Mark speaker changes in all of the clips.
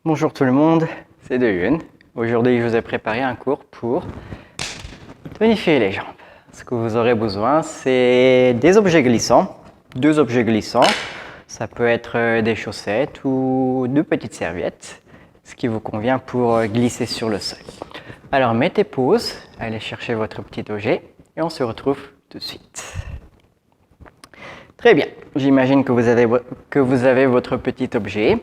Speaker 1: Bonjour tout le monde, c'est Deyun. Aujourd'hui, je vous ai préparé un cours pour tonifier les jambes. Ce que vous aurez besoin, c'est des objets glissants, deux objets glissants. Ça peut être des chaussettes ou deux petites serviettes, ce qui vous convient pour glisser sur le sol. Alors, mettez pause, allez chercher votre petit objet et on se retrouve tout de suite. Très bien, j'imagine que vous avez votre petit objet.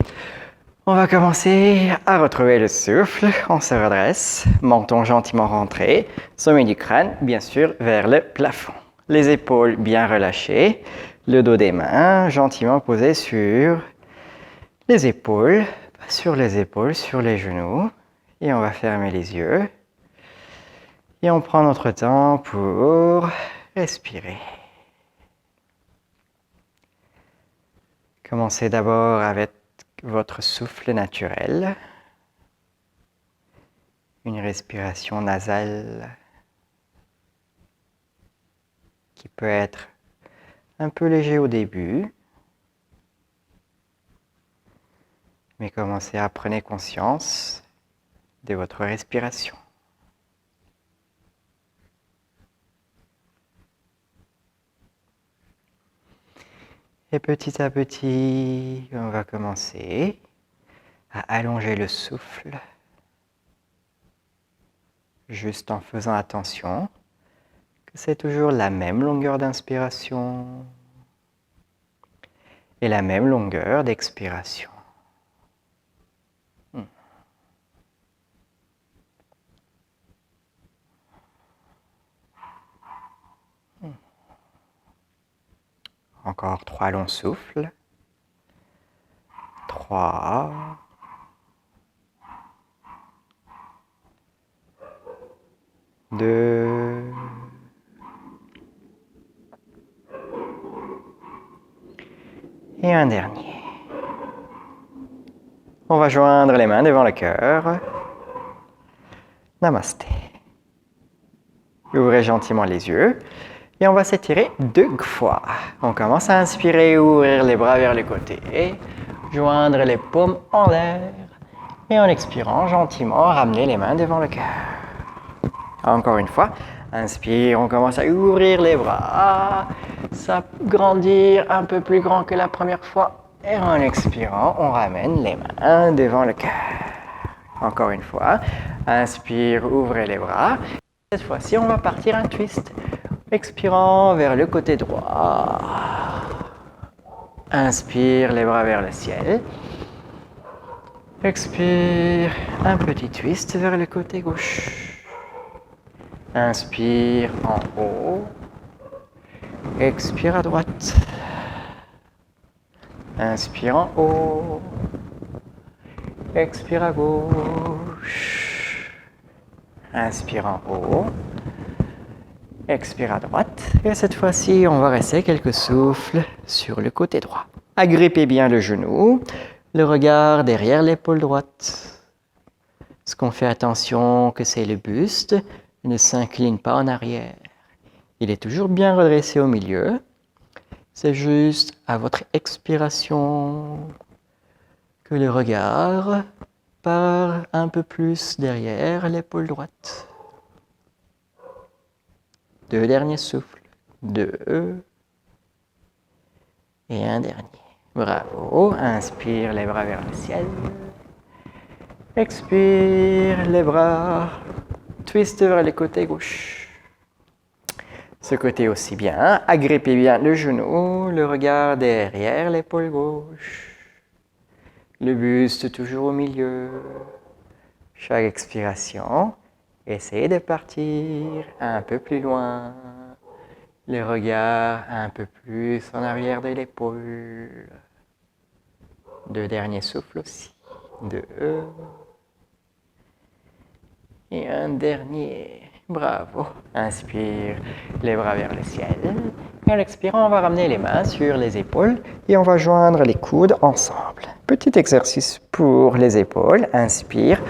Speaker 1: On va commencer à retrouver le souffle. On se redresse, menton gentiment rentré, sommet du crâne, bien sûr, vers le plafond. Les épaules bien relâchées, le dos des mains gentiment posé sur les épaules, pas sur les épaules, sur les genoux. Et on va fermer les yeux. Et on prend notre temps pour respirer. Commencez d'abord avec votre souffle naturel, une respiration nasale qui peut être un peu léger au début, mais commencez à prendre conscience de votre respiration. Et petit à petit, on va commencer à allonger le souffle, juste en faisant attention que c'est toujours la même longueur d'inspiration et la même longueur d'expiration. Encore 3 longs souffles. 3. 2. Et un dernier. On va joindre les mains devant le cœur. Namasté. Ouvrez gentiment les yeux. Et on va s'étirer 2 fois. On commence à inspirer, ouvrir les bras vers les côtés, joindre les paumes en l'air. Et en expirant, gentiment, ramener les mains devant le cœur. Encore une fois, inspire, on commence à ouvrir les bras, s'agrandir un peu plus grand que la première fois. Et en expirant, on ramène les mains devant le cœur. Encore une fois, inspire, ouvrez les bras. Cette fois-ci, on va partir un twist. Expirant vers le côté droit. Inspire, les bras vers le ciel. Expire, un petit twist vers le côté gauche. Inspire en haut. Expire à droite. Inspire en haut. Expire à gauche. Inspire en haut. Expire à droite. Et cette fois-ci, on va rester quelques souffles sur le côté droit. Agrippez bien le genou, le regard derrière l'épaule droite. Ce qu'on fait attention que c'est le buste, ne s'incline pas en arrière. Il est toujours bien redressé au milieu. C'est juste à votre expiration que le regard part un peu plus derrière l'épaule droite. 2 derniers souffles. 2. Et un dernier. Bravo. Inspire les bras vers le ciel. Expire les bras. Twist vers le côté gauche. Ce côté aussi bien. Agrippez bien le genou, le regard derrière l'épaule gauche. Le buste toujours au milieu. Chaque expiration. Essayez de partir un peu plus loin. Le regard un peu plus en arrière de l'épaule. 2 derniers souffles aussi. 2. Et un dernier. Bravo. Inspire les bras vers le ciel. Et en expirant, on va ramener les mains sur les épaules et on va joindre les coudes ensemble. Petit exercice pour les épaules. Inspire.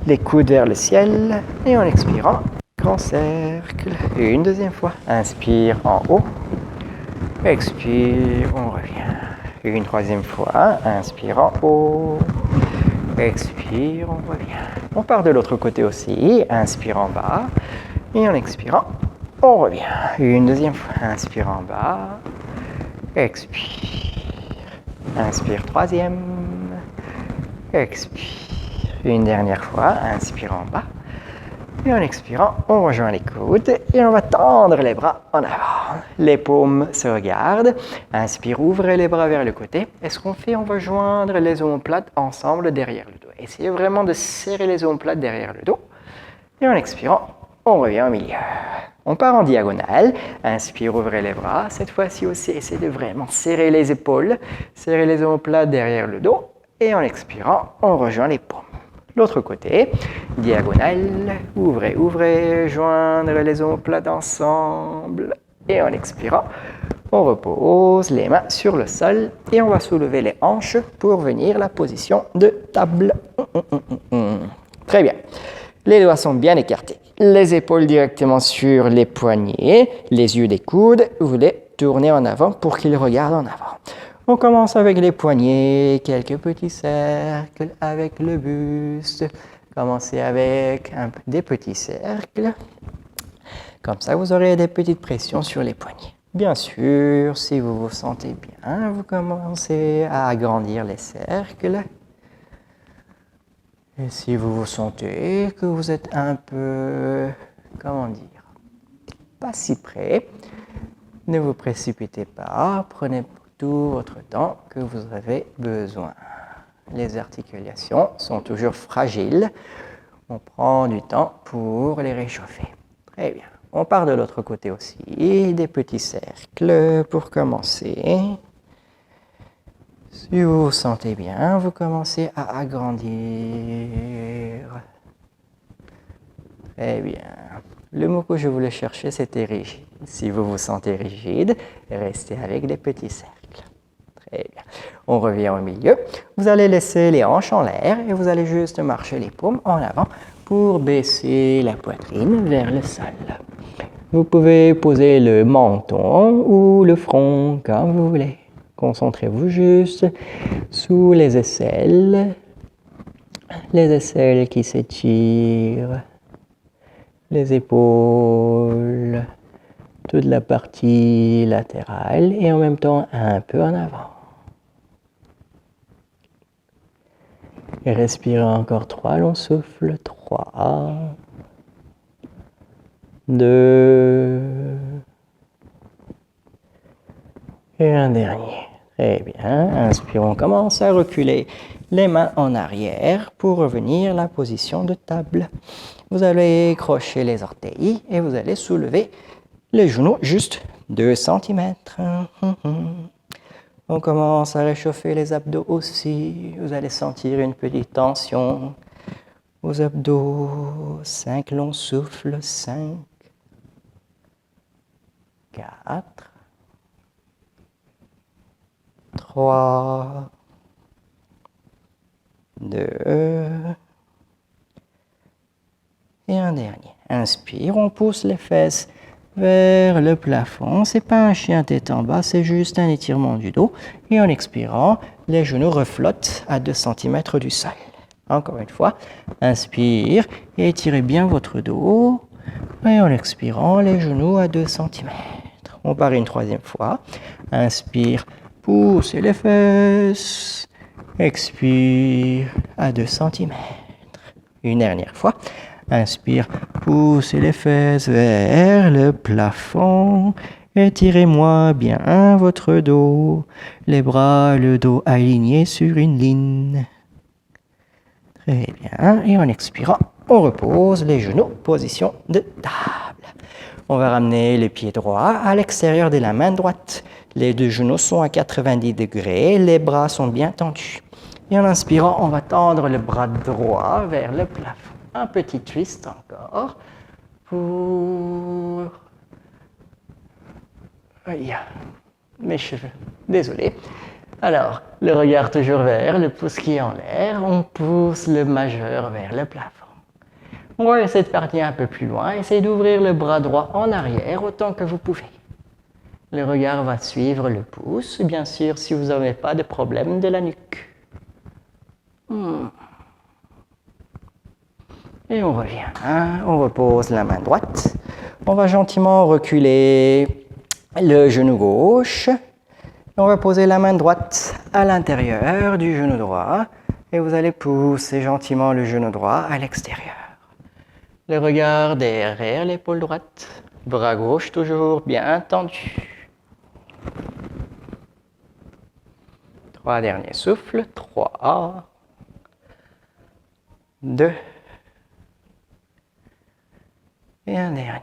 Speaker 1: Les coudes vers le ciel et en expirant, grand cercle. Et une deuxième fois. Inspire en haut. Expire, on revient. Et une troisième fois. Inspire en haut. Expire, on revient. On part de l'autre côté aussi. Inspire en bas. Et en expirant, on revient. Une deuxième fois. Inspire en bas. Expire. Inspire, troisième. Expire. Une dernière fois. Inspire en bas. Et en expirant, on rejoint les coudes et on va tendre les bras en avant. Les paumes se regardent. Inspire, ouvrez les bras vers le côté. Et ce qu'on fait, on va joindre les omoplates ensemble derrière le dos. Essayez vraiment de serrer les omoplates derrière le dos. Et en expirant, on revient au milieu. On part en diagonale. Inspire, ouvrez les bras. Cette fois-ci aussi, essayez de vraiment serrer les épaules, serrer les omoplates derrière le dos. Et en expirant, on rejoint les paumes. L'autre côté, diagonale, ouvrez, ouvrez, joindre les omoplates ensemble. Et en expirant, on repose les mains sur le sol et on va soulever les hanches pour venir la position de table. Très bien. Les doigts sont bien écartés. Les épaules directement sur les poignets, les yeux des coudes. Vous les tournez en avant pour qu'ils regardent en avant. On commence avec les poignets, quelques petits cercles avec le buste. Commencez avec des petits cercles. Comme ça, vous aurez des petites pressions sur les poignets. Bien sûr, si vous vous sentez bien, vous commencez à agrandir les cercles. Et si vous vous sentez que vous êtes un peu, pas si près, ne vous précipitez pas, prenez tout votre temps que vous avez besoin. Les articulations sont toujours fragiles. On prend du temps pour les réchauffer. Très bien. On part de l'autre côté aussi. Des petits cercles pour commencer. Si vous vous sentez bien, vous commencez à agrandir. Très bien. Le mot que je voulais chercher, c'était rigide. Si vous vous sentez rigide, restez avec des petits cercles. Très bien. On revient au milieu. Vous allez laisser les hanches en l'air et vous allez juste marcher les paumes en avant pour baisser la poitrine vers le sol. Vous pouvez poser le menton ou le front comme vous voulez. Concentrez-vous juste sous les aisselles qui s'étirent, les épaules, toute la partie latérale et en même temps un peu en avant. Et respirez encore 3 longs souffles. 3, 2 et un dernier. Très bien. Inspirons, commence à reculer les mains en arrière pour revenir à la position de table. Vous allez crocher les orteils et vous allez soulever les genoux juste 2 cm. On commence à réchauffer les abdos aussi. Vous allez sentir une petite tension aux abdos. 5 longs souffles. 5, 4, 3, 2 et un dernier. Inspire, on pousse les fesses vers le plafond. C'est pas un chien tête en bas, c'est juste un étirement du dos. Et en expirant, les genoux reflottent à 2 cm du sol. Encore une fois, inspire et étirez bien votre dos. Et en expirant, les genoux à 2 cm. On part une 3e fois. Inspire, poussez les fesses. Expire à 2 cm. Une dernière fois. Inspire, poussez les fesses vers le plafond. Étirez-moi bien votre dos. Les bras, le dos alignés sur une ligne. Très bien. Et en expirant, on repose les genoux, position de table. On va ramener les pieds droits à l'extérieur de la main droite. Les 2 genoux sont à 90 degrés. Les bras sont bien tendus. Et en inspirant, on va tendre le bras droit vers le plafond. Un petit twist encore pour... mes cheveux, désolé. Alors, le regard toujours vers le pouce qui est en l'air, on pousse le majeur vers le plafond. On va essayer de partir un peu plus loin, essayez d'ouvrir le bras droit en arrière autant que vous pouvez. Le regard va suivre le pouce, bien sûr si vous n'avez pas de problème de la nuque. Et on revient. On repose la main droite. On va gentiment reculer le genou gauche. On va poser la main droite à l'intérieur du genou droit. Et vous allez pousser gentiment le genou droit à l'extérieur. Le regard derrière l'épaule droite. Bras gauche toujours bien tendu. 3 derniers souffles. 3, 2 et un dernier.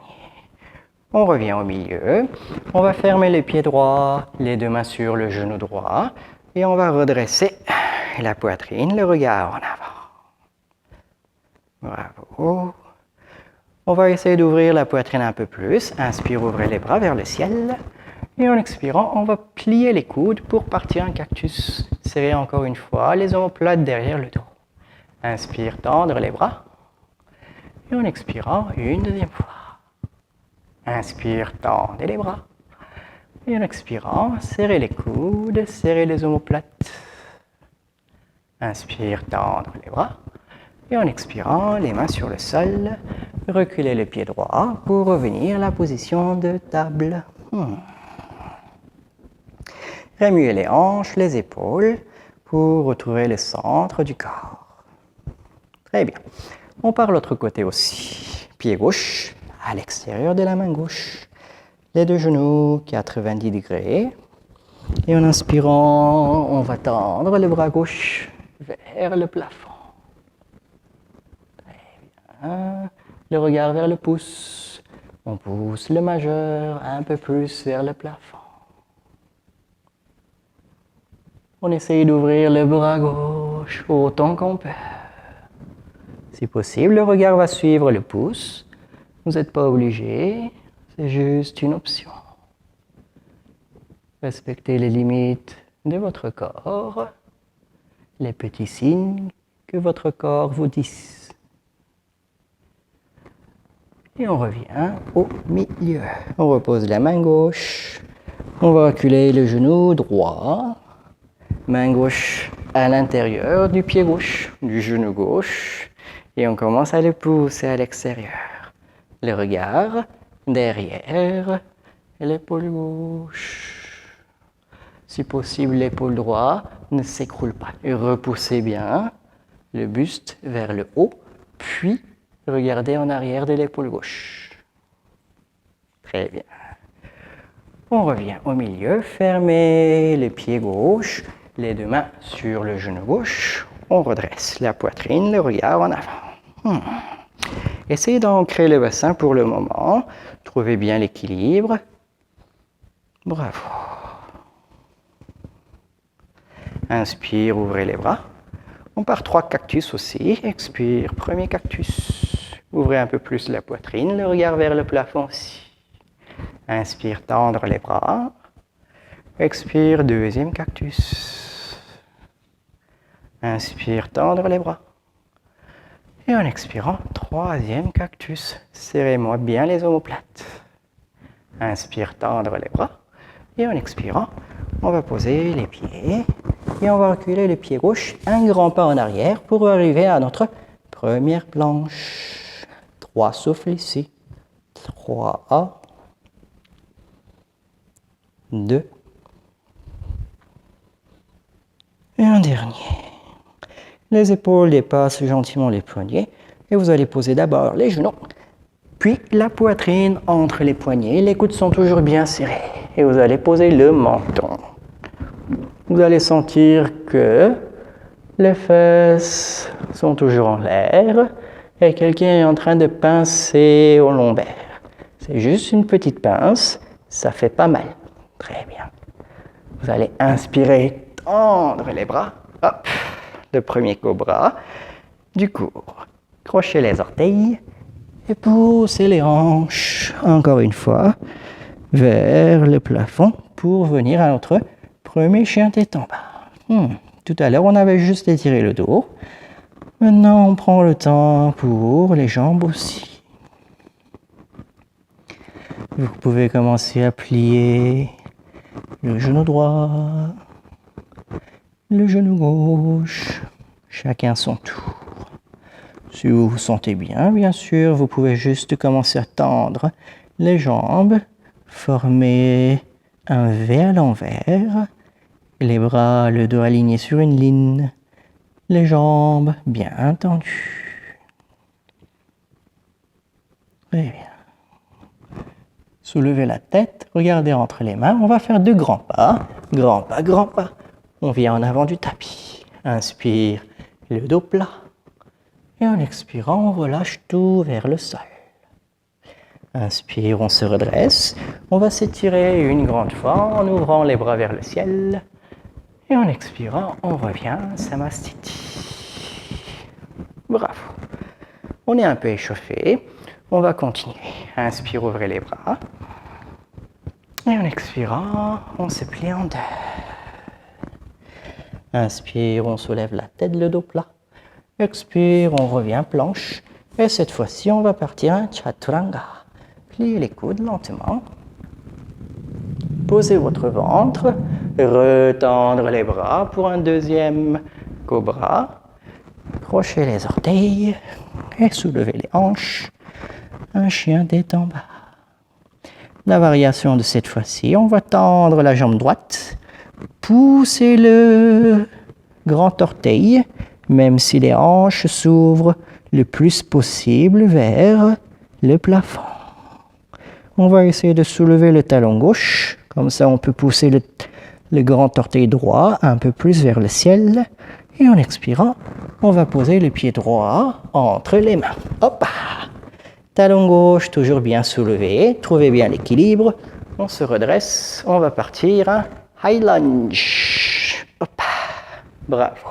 Speaker 1: On revient au milieu. On va fermer les pieds droits, les deux mains sur le genou droit. Et on va redresser la poitrine, le regard en avant. Bravo. On va essayer d'ouvrir la poitrine un peu plus. Inspire, ouvrez les bras vers le ciel. Et en expirant, on va plier les coudes pour partir en cactus. Serrez encore une fois les omoplates derrière le dos. Inspire, tendre les bras. Et en expirant, une deuxième fois. Inspire, tendez les bras. Et en expirant, serrez les coudes, serrez les omoplates. Inspire, tendre les bras. Et en expirant, les mains sur le sol, reculez le pied droit pour revenir à la position de table. Remuez les hanches, les épaules pour retrouver le centre du corps. Très bien. On part de l'autre côté aussi. Pied gauche à l'extérieur de la main gauche. Les deux genoux 90 degrés. Et en inspirant, on va tendre le bras gauche vers le plafond. Très bien. Le regard vers le pouce. On pousse le majeur un peu plus vers le plafond. On essaye d'ouvrir le bras gauche autant qu'on peut. Si possible, le regard va suivre le pouce. Vous n'êtes pas obligé, c'est juste une option. Respectez les limites de votre corps, les petits signes que votre corps vous dit. Et on revient au milieu. On repose la main gauche. On va reculer le genou droit. Main gauche à l'intérieur du pied gauche, du genou gauche. Et on commence à le pousser à l'extérieur. Le regard derrière l'épaule gauche. Si possible, l'épaule droite ne s'écroule pas. Et repoussez bien le buste vers le haut, puis regardez en arrière de l'épaule gauche. Très bien. On revient au milieu, fermez les pieds gauche, les deux mains sur le genou gauche. On redresse la poitrine, le regard en avant. Essayez d'ancrer le bassin pour le moment. Trouvez bien l'équilibre. Bravo. Inspire, ouvrez les bras. On part 3 cactus aussi. Expire, premier cactus. Ouvrez un peu plus la poitrine, le regard vers le plafond aussi. Inspire, tendre les bras. Expire, deuxième cactus. Inspire, tendre les bras. Et en expirant, troisième cactus. Serrez-moi bien les omoplates. Inspire, tendre les bras. Et en expirant, on va poser les pieds. Et on va reculer le pied gauche, un grand pas en arrière pour arriver à notre première planche. 3 souffles ici. 3, 2 et un dernier. Les épaules dépassent gentiment les poignets et vous allez poser d'abord les genoux, puis la poitrine entre les poignets. Les coudes sont toujours bien serrés et vous allez poser le menton. Vous allez sentir que les fesses sont toujours en l'air et quelqu'un est en train de pincer au lombaire. C'est juste une petite pince, ça fait pas mal. Très bien. Vous allez inspirer, tendre les bras. Hop, le premier cobra. Du coup, crochez les orteils et poussez les hanches, encore une fois, vers le plafond pour venir à notre premier chien tête en bas. Tout à l'heure, on avait juste étiré le dos. Maintenant, on prend le temps pour les jambes aussi. Vous pouvez commencer à plier le genou droit, le genou gauche, chacun son tour. Si vous vous sentez bien sûr, vous pouvez juste commencer à tendre les jambes, former un V à l'envers, les bras, le dos aligné sur une ligne, les jambes bien tendues. Très bien. Soulevez la tête, regardez entre les mains, on va faire 2 grands pas, grand pas, grand pas. On vient en avant du tapis. Inspire, le dos plat. Et en expirant, on relâche tout vers le sol. Inspire, on se redresse. On va s'étirer une grande fois en ouvrant les bras vers le ciel. Et en expirant, on revient, Samastiti. Bravo. On est un peu échauffé. On va continuer. Inspire, ouvrez les bras. Et en expirant, on se plie en 2. Inspire, on soulève la tête, le dos plat. Expire, on revient planche. Et cette fois-ci, on va partir en chaturanga. Pliez les coudes lentement. Posez votre ventre. Retendre les bras pour un deuxième cobra. Crochez les orteils. Et soulevez les hanches. Un chien tête en bas. La variation de cette fois-ci, on va tendre la jambe droite. Poussez le grand orteil, même si les hanches s'ouvrent le plus possible vers le plafond. On va essayer de soulever le talon gauche, comme ça on peut pousser le grand orteil droit un peu plus vers le ciel. Et en expirant, on va poser le pied droit entre les mains. Hop! Talon gauche toujours bien soulevé, trouvez bien l'équilibre. On se redresse, on va partir en high lunge. Hop. Bravo.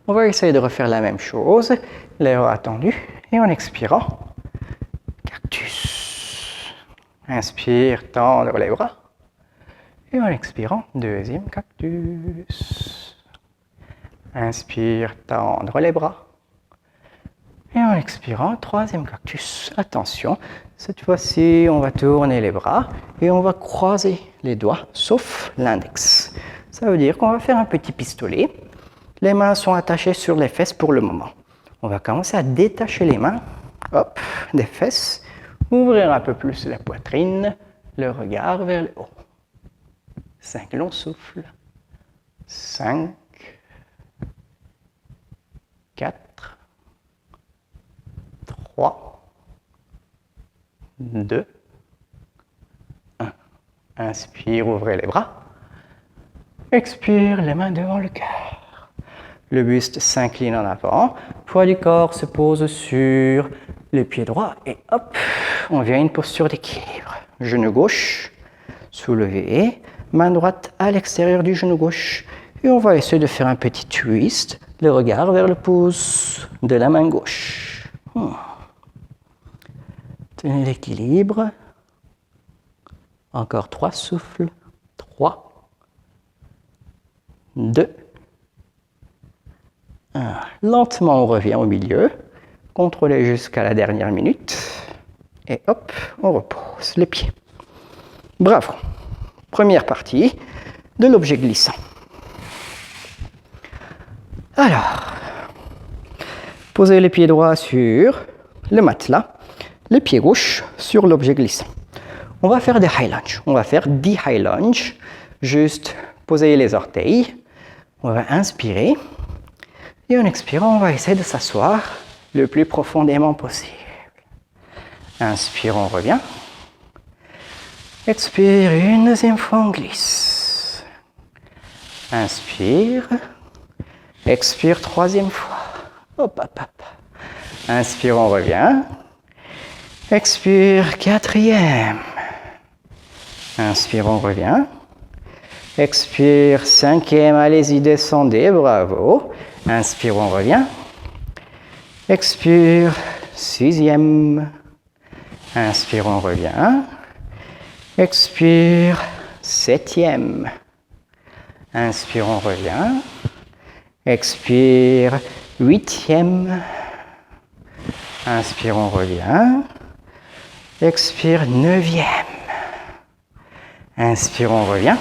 Speaker 1: On va essayer de refaire la même chose, les bras tendus, et en expirant, cactus. Inspire, tendre les bras, et en expirant, deuxième cactus. Inspire, tendre les bras, et en expirant, troisième cactus. Attention, cette fois-ci, on va tourner les bras, et on va croiser les doigts, sauf l'index. Ça veut dire qu'on va faire un petit pistolet. Les mains sont attachées sur les fesses pour le moment. On va commencer à détacher les mains, hop, des fesses, ouvrir un peu plus la poitrine, le regard vers le haut. 5 longs souffles. 5, 4, 3, 2, 1. Inspire, ouvrez les bras. Expire, les mains devant le cœur. Le buste s'incline en avant. Poids du corps se pose sur le pied droit. Et hop, on vient à une posture d'équilibre. Genou gauche, soulevé. Main droite à l'extérieur du genou gauche. Et on va essayer de faire un petit twist. Le regard vers le pouce de la main gauche. Tenez l'équilibre. Encore 3 souffles. 3, 2, 1. Lentement, on revient au milieu. Contrôlez jusqu'à la dernière minute. Et hop, on repose les pieds. Bravo. Première partie de l'objet glissant. Alors, posez les pieds droits sur le matelas, le pied gauche sur l'objet glissant. On va faire des high lunge. On va faire 10 high lunge. Juste poser les orteils. On va inspirer. Et en expirant, on va essayer de s'asseoir le plus profondément possible. Inspire, on revient. Expire, une deuxième fois, on glisse. Inspire. Expire, troisième fois. Hop, hop, hop. Inspire, on revient. Expire, quatrième. Inspire, on revient. Expire, cinquième, allez-y, descendez, bravo. Inspire, on revient. Expire, sixième. Inspire, on revient. Expire, septième. Inspire, on revient. Expire, huitième. Inspire, on revient. Expire, neuvième. Inspire, on revient.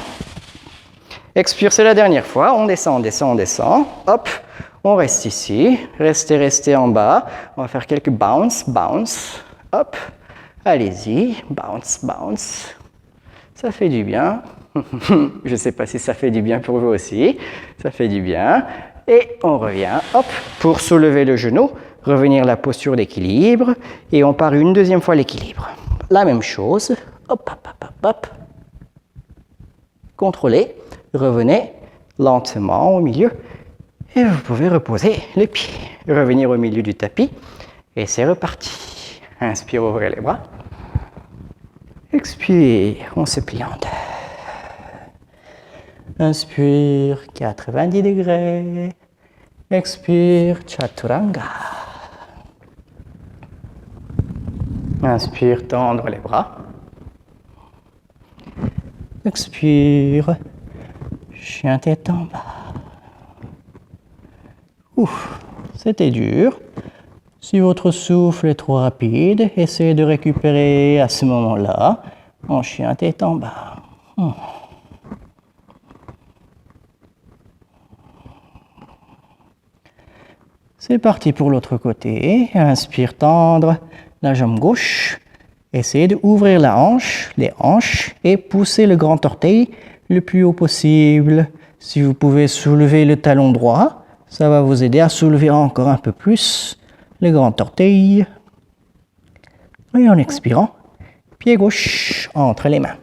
Speaker 1: Expire, c'est la dernière fois. On descend, on descend, on descend. Hop, on reste ici. Restez, restez en bas. On va faire quelques bounce, bounce. Hop, allez-y, bounce, bounce. Ça fait du bien. Je ne sais pas si ça fait du bien pour vous aussi. Ça fait du bien. Et on revient, hop, pour soulever le genou, revenir à la posture d'équilibre. Et on part une deuxième fois l'équilibre. La même chose. Hop, hop, hop, hop, hop. Contrôlez. Revenez lentement au milieu. Et vous pouvez reposer les pieds. Revenir au milieu du tapis. Et c'est reparti. Inspire, ouvrez les bras. Expire, on se plie en deux. Inspire, 90 degrés. Expire, Chaturanga. Inspire, tendre les bras. Expire, chien tête en bas. Ouf, c'était dur. Si votre souffle est trop rapide, essayez de récupérer à ce moment-là en chien tête en bas. C'est parti pour l'autre côté. Inspire, tendre la jambe gauche. Essayez d'ouvrir les hanches et pousser le grand orteil le plus haut possible. Si vous pouvez soulever le talon droit, ça va vous aider à soulever encore un peu plus le grand orteil. Et en expirant, pied gauche entre les mains.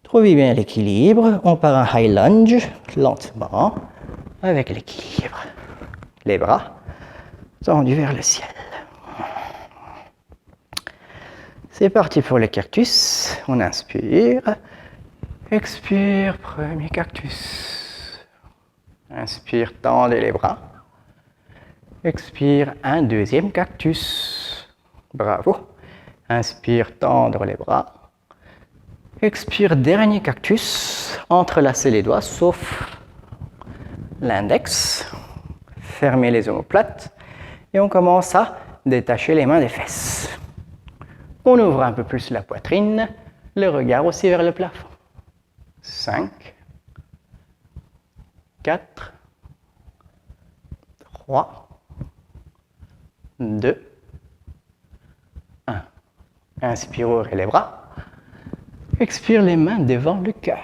Speaker 1: Trouvez bien l'équilibre. On part en high lunge, lentement, avec l'équilibre. Les bras tendus vers le ciel. C'est parti pour le cactus. On inspire. Expire, premier cactus. Inspire, tendez les bras. Expire, un deuxième cactus. Bravo. Inspire, tendre les bras. Expire, dernier cactus. Entrelacez les doigts, sauf l'index. Fermez les omoplates. Et on commence à détacher les mains des fesses. On ouvre un peu plus la poitrine. Le regard aussi vers le plafond. 5, 4, 3, 2, 1. Inspire, ouvrez les bras. Expire, les mains devant le cœur.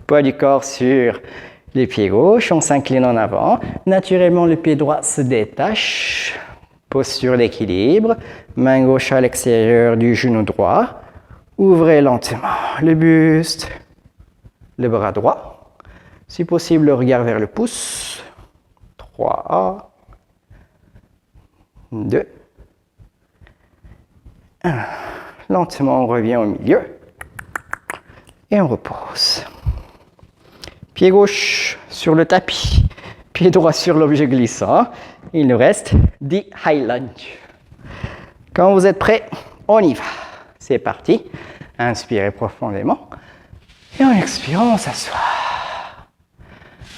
Speaker 1: Poids du corps sur les pieds gauches, on s'incline en avant. Naturellement, le pied droit se détache. Posture d'équilibre. Main gauche à l'extérieur du genou droit. Ouvrez lentement le buste, le bras droit. Si possible, le regard vers le pouce. 3, 2, 1. Lentement, on revient au milieu. Et on repose. Pied gauche sur le tapis, pied droit sur l'objet glissant. Il nous reste 10 high lunge. Quand vous êtes prêts, on y va. C'est parti. Inspirez profondément. Et en expirant, on s'assoit.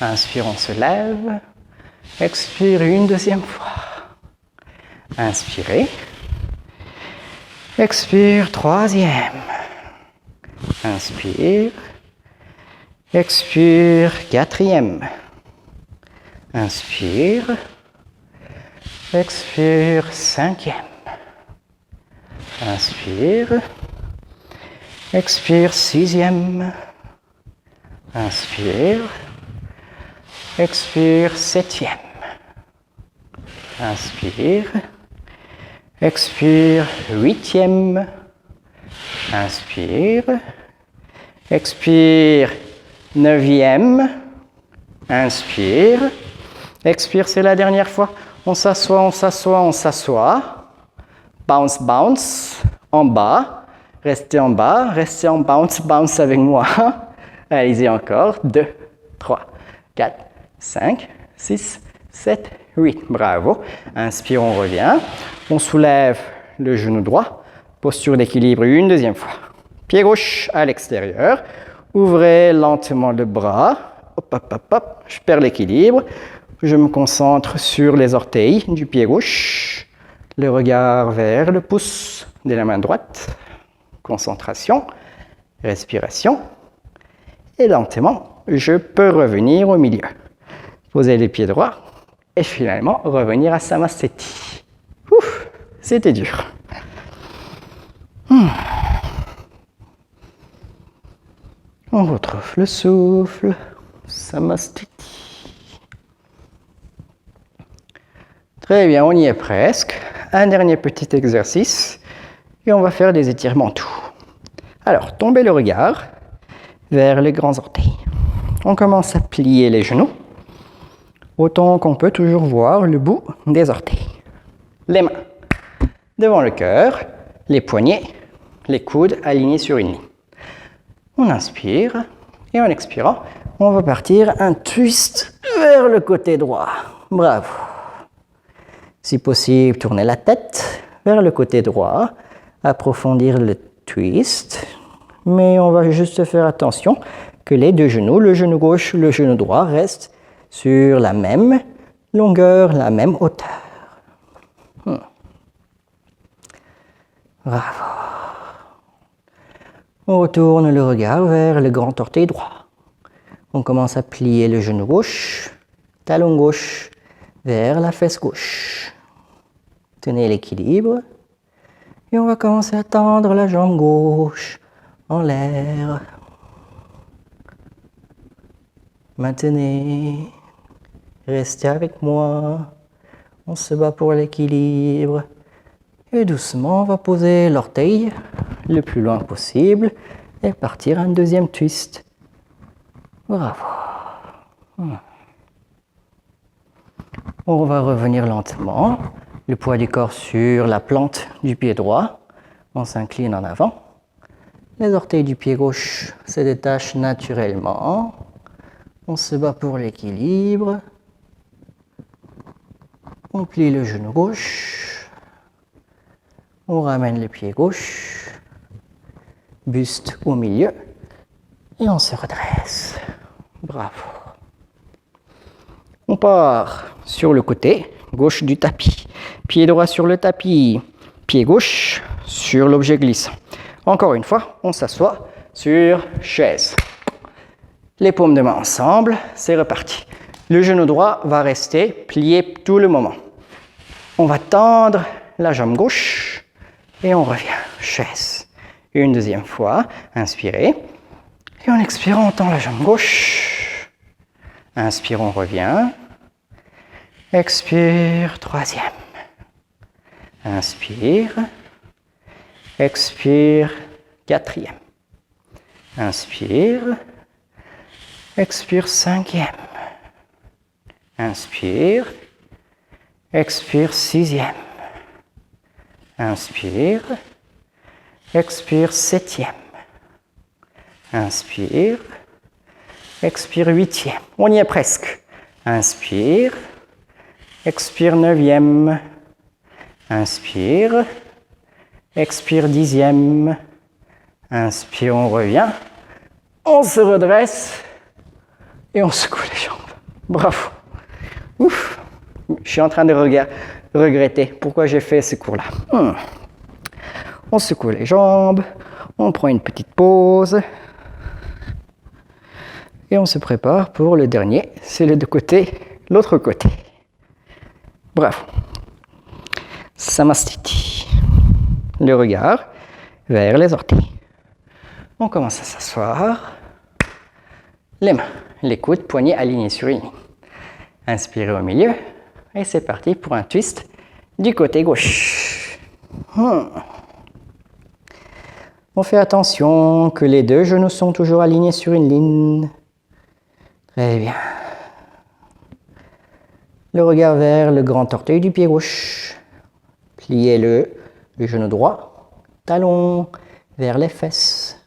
Speaker 1: Inspire, on se lève. Expire une deuxième fois. Inspirez. Expire, troisième. Inspire. Expire, quatrième. Inspire. Expire, cinquième. Inspire. Expire, sixième. Inspire. Expire, septième. Inspire. Expire, huitième. Inspire. Expire, neuvième. Inspire. Expire, c'est la dernière fois. On s'assoit, on s'assoit, on s'assoit. Bounce, bounce. En bas. Restez en bas. Restez en bounce, bounce avec moi. Allez-y encore. 2, 3, 4, 5, 6, 7, 8. Bravo. Inspire, on revient. On soulève le genou droit. Posture d'équilibre une deuxième fois. Pied gauche à l'extérieur. Ouvrez lentement le bras. Hop, hop, hop, hop. Je perds l'équilibre. Je me concentre sur les orteils du pied gauche. Le regard vers le pouce de la main droite. Concentration. Respiration. Et lentement, je peux revenir au milieu. Poser les pieds droits et finalement revenir à Samasthiti. Ouf, c'était dur. On retrouve le souffle. Samasthiti. Très bien, on y est presque. Un dernier petit exercice et on va faire des étirements tout. Alors, tombez le regard vers les grands orteils. On commence à plier les genoux, autant qu'on peut toujours voir le bout des orteils. Les mains devant le cœur, les poignets, les coudes alignés sur une ligne. On inspire et en expirant, on va partir un twist vers le côté droit. Bravo. Si possible, tournez la tête vers le côté droit, approfondir le twist, mais on va juste faire attention que les deux genoux, le genou gauche, le genou droit, restent sur la même longueur, la même hauteur. Bravo. On retourne le regard vers le grand orteil droit. On commence à plier le genou gauche, talon gauche, vers la fesse gauche. Tenez l'équilibre. Et on va commencer à tendre la jambe gauche en l'air. Maintenez. Restez avec moi. On se bat pour l'équilibre. Et doucement, on va poser l'orteil le plus loin possible et partir un deuxième twist. Bravo. On va revenir lentement. Le poids du corps sur la plante du pied droit. On s'incline en avant. Les orteils du pied gauche se détachent naturellement. On se bat pour l'équilibre. On plie le genou gauche. On ramène le pied gauche. Buste au milieu. Et on se redresse. Bravo. On part sur le côté gauche du tapis. Pied droit sur le tapis. Pied gauche sur l'objet glissant. Encore une fois, on s'assoit sur chaise. Les paumes de main ensemble, c'est reparti. Le genou droit va rester plié tout le moment. On va tendre la jambe gauche et on revient. Chaise. Une deuxième fois, inspirez. Et en expirant, on tend la jambe gauche. Inspire, on revient. Expire, troisième. Inspire. Expire, quatrième. Inspire. Expire, cinquième. Inspire. Expire, sixième. Inspire. Expire, septième. Inspire. Expire, huitième. On y est presque. Inspire. Expire, neuvième. Inspire. Expire, dixième. Inspire, on revient. On se redresse. Et on secoue les jambes. Bravo. Ouf. Je suis en train de regretter pourquoi j'ai fait ce cours-là. On secoue les jambes. On prend une petite pause. Et on se prépare pour le dernier. C'est l'autre côté. Bravo. Samasthiti. Le regard vers les orteils. On commence à s'asseoir. Les mains, les coudes, poignets alignés sur une ligne. Inspirez au milieu. Et c'est parti pour un twist du côté gauche. On fait attention que les deux genoux sont toujours alignés sur une ligne. Très bien. Le regard vers le grand orteil du pied gauche. Pliez le genou droit. Talon vers les fesses.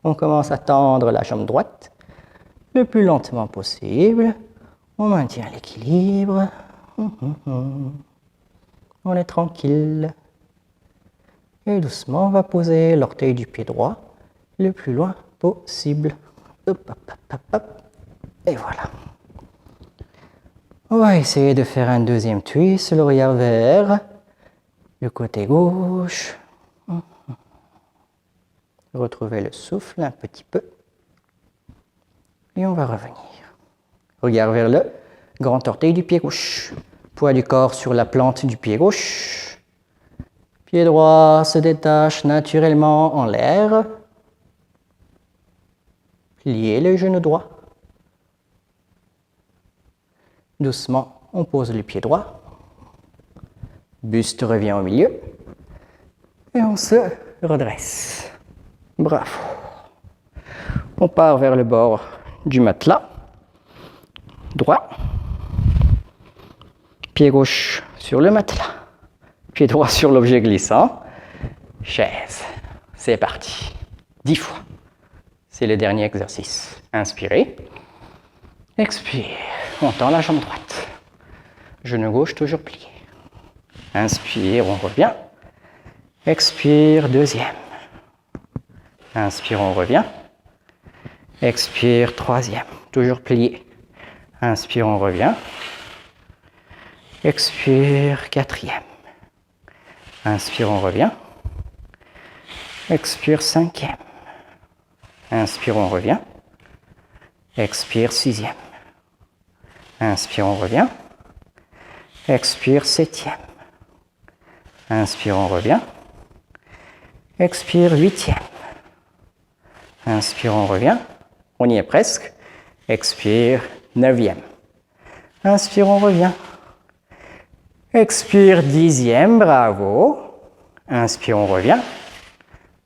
Speaker 1: On commence à tendre la jambe droite le plus lentement possible. On maintient l'équilibre. On est tranquille. Et doucement, on va poser l'orteil du pied droit le plus loin possible. Hop, hop, hop, hop. Et voilà. On va essayer de faire un deuxième twist, le regard vers le côté gauche. Retrouvez le souffle un petit peu. Et on va revenir. Regard vers le grand orteil du pied gauche. Poids du corps sur la plante du pied gauche. Pied droit se détache naturellement en l'air. Pliez le genou droit. Doucement, on pose le pied droit. Buste revient au milieu. Et on se redresse. Bravo. On part vers le bord du matelas. Droit. Pied gauche sur le matelas. Pied droit sur l'objet glissant. Chaise. C'est parti. 10 fois. C'est le dernier exercice. Inspirez. Expire. On tend la jambe droite. Genou gauche toujours plié. Inspire, on revient. Expire, deuxième. Inspire, on revient. Expire, troisième. Toujours plié. Inspire, on revient. Expire, quatrième. Inspire, on revient. Expire, cinquième. Inspire, on revient. Expire, sixième. Inspire, on revient. Expire, septième. Inspire, on revient. Expire, huitième. Inspire, on revient. On y est presque. Expire, neuvième. Inspire, on revient. Expire, dixième, bravo. Inspire, on revient.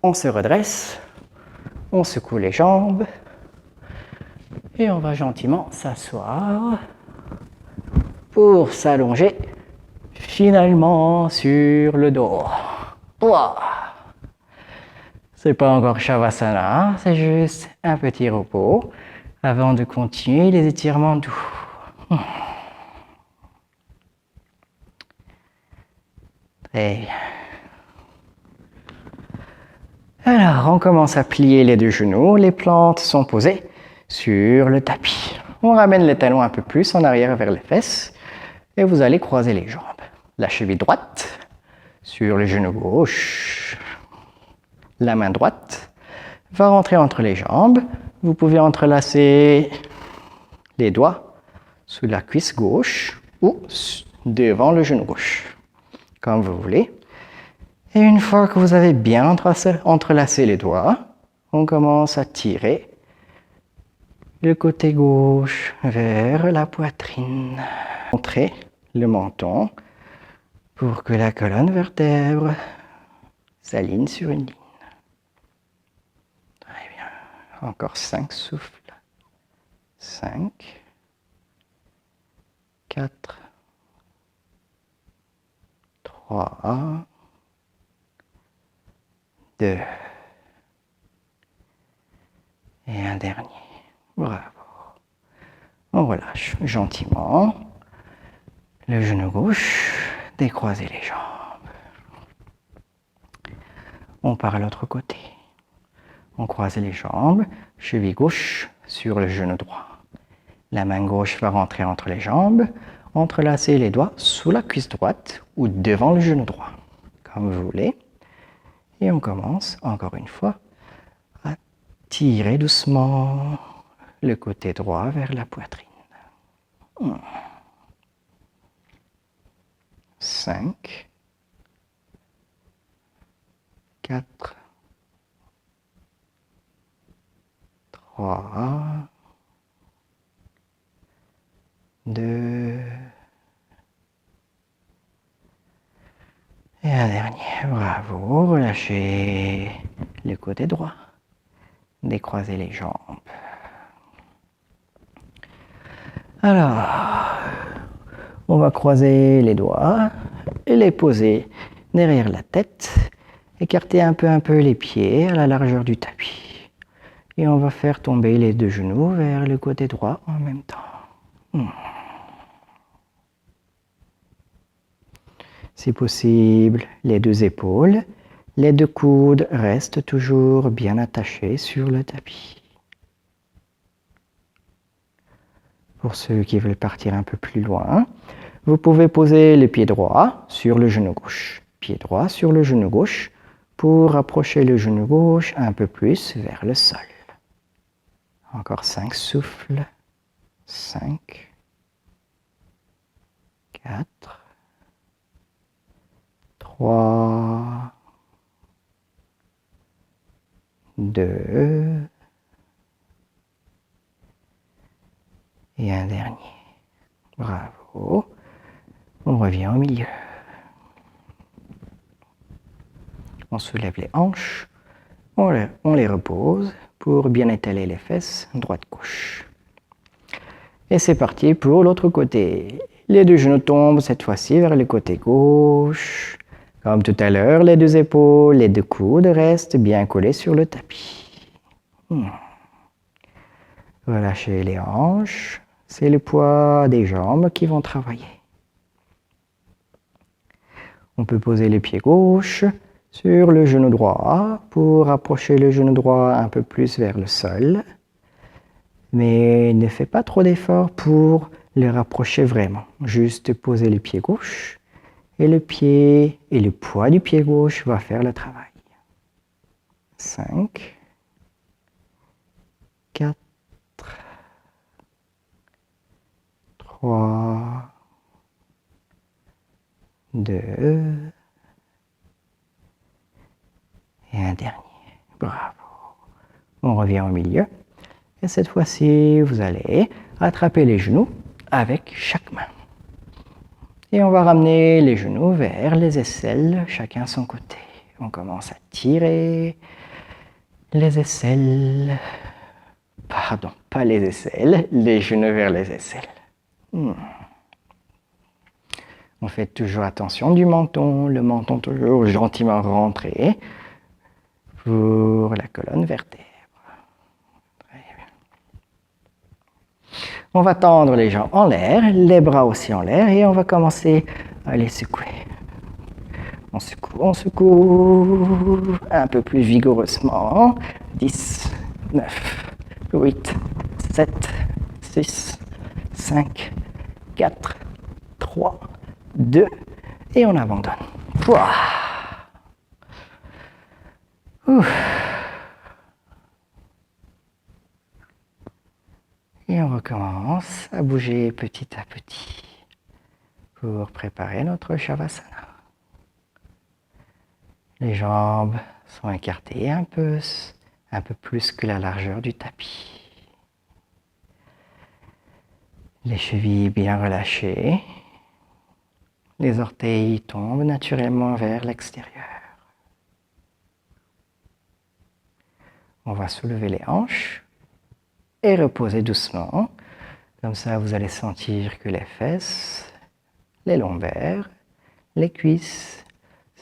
Speaker 1: On se redresse. On secoue les jambes. Et on va gentiment s'asseoir pour s'allonger finalement sur le dos. Wow. C'est pas encore Shavasana, c'est juste un petit repos avant de continuer les étirements doux. Très bien. Alors, on commence à plier les deux genoux, les plantes sont posées sur le tapis. On ramène les talons un peu plus en arrière vers les fesses et vous allez croiser les jambes. La cheville droite sur le genou gauche. La main droite va rentrer entre les jambes. Vous pouvez entrelacer les doigts sous la cuisse gauche ou devant le genou gauche, comme vous voulez. Et une fois que vous avez bien entrelacé les doigts, on commence à tirer le côté gauche vers la poitrine. Montrez le menton pour que la colonne vertèbre s'aligne sur une ligne. Très bien. Encore 5 souffles. 5, 4, 3, 2 et un dernier. Bravo. On relâche gentiment le genou gauche, décroisez les jambes. On part à l'autre côté. On croise les jambes, cheville gauche sur le genou droit. La main gauche va rentrer entre les jambes, entrelacer les doigts sous la cuisse droite ou devant le genou droit, comme vous voulez. Et on commence, encore une fois, à tirer doucement le côté droit vers la poitrine. 5, 4, 3, 2, et un dernier. Bravo, relâchez le côté droit. Décroisez les jambes. Alors, on va croiser les doigts et les poser derrière la tête. Écartez un peu les pieds à la largeur du tapis. Et on va faire tomber les deux genoux vers le côté droit en même temps. Si possible, les deux épaules, les deux coudes restent toujours bien attachés sur le tapis. Pour ceux qui veulent partir un peu plus loin, vous pouvez poser le pied droit sur le genou gauche. Pied droit sur le genou gauche pour rapprocher le genou gauche un peu plus vers le sol. Encore 5 souffles. 5, 4, 3, 2 et un dernier. Bravo. On revient au milieu. On soulève les hanches, on les repose pour bien étaler les fesses droite-gauche. Et c'est parti pour l'autre côté. Les deux genoux tombent cette fois-ci vers le côté gauche. Comme tout à l'heure, les deux épaules, les deux coudes restent bien collés sur le tapis. Relâchez les hanches. C'est le poids des jambes qui vont travailler. On peut poser le pied gauche sur le genou droit pour approcher le genou droit un peu plus vers le sol. Mais ne faites pas trop d'efforts pour le rapprocher vraiment. Juste poser le pied gauche et le poids du pied gauche va faire le travail. 5, 4, 3, 2 et un dernier. Bravo. On revient au milieu. Et cette fois-ci, vous allez attraper les genoux avec chaque main. Et on va ramener les genoux vers les aisselles, chacun son côté. On commence à tirer les aisselles. Pardon, pas les aisselles, les genoux vers les aisselles. On fait toujours attention du menton, le menton toujours gentiment rentré pour la colonne vertébre. On va tendre les jambes en l'air, les bras aussi en l'air et on va commencer à les secouer. On secoue un peu plus vigoureusement. 10, 9, 8, 7, 6, 5, 4, 3, 2 et on abandonne. Pouah. Et on recommence à bouger petit à petit pour préparer notre Shavasana. Les jambes sont écartées un peu plus que la largeur du tapis. Les chevilles bien relâchées. Les orteils tombent naturellement vers l'extérieur. On va soulever les hanches et reposer doucement. Comme ça, vous allez sentir que les fesses, les lombaires, les cuisses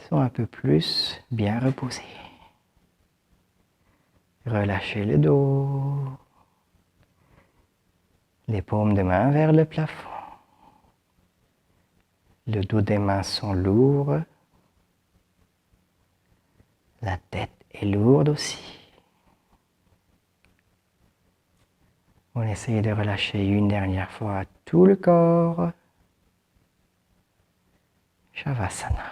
Speaker 1: sont un peu plus bien reposées. Relâchez le dos. Les paumes de main vers le plafond. Le dos des mains sont lourds. La tête est lourde aussi. On essaye de relâcher une dernière fois tout le corps. Shavasana.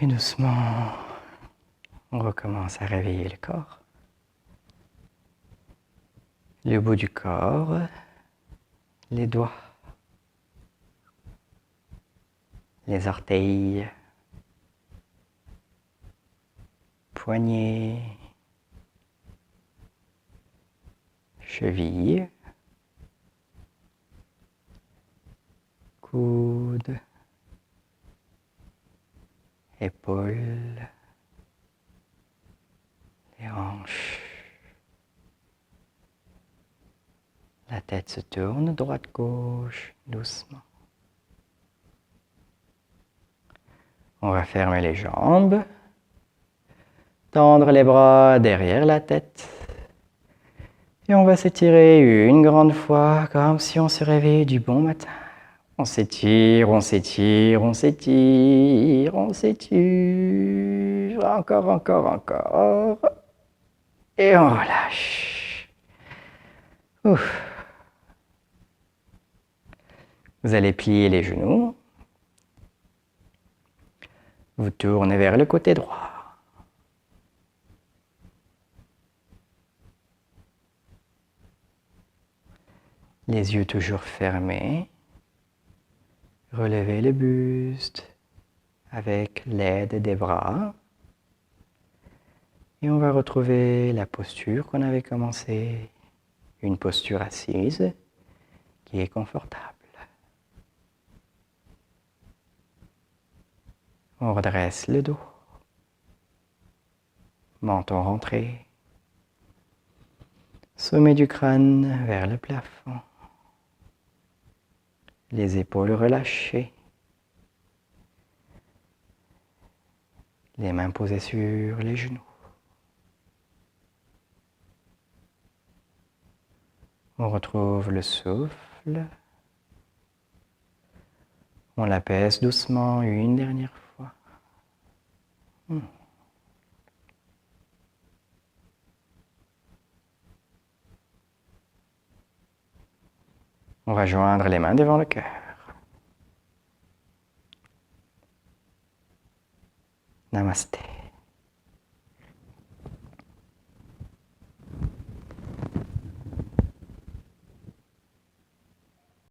Speaker 1: Et doucement, on recommence à réveiller le corps. Le bout du corps, les doigts, les orteils, poignets, chevilles, coudes, épaules, les hanches. La tête se tourne droite-gauche, doucement. On va fermer les jambes, tendre les bras derrière la tête. Et on va s'étirer une grande fois, comme si on se réveillait du bon matin. On s'étire, on s'étire, on s'étire, on s'étire. Encore, encore, encore. Et on relâche. Ouf. Vous allez plier les genoux. Vous tournez vers le côté droit. Les yeux toujours fermés. Relevez le buste avec l'aide des bras. Et on va retrouver la posture qu'on avait commencé. Une posture assise qui est confortable. On redresse le dos. Menton rentré. Sommet du crâne vers le plafond. Les épaules relâchées. Les mains posées sur les genoux. On retrouve le souffle. On l'apaise doucement une dernière fois. On va joindre les mains devant le cœur. Namasté.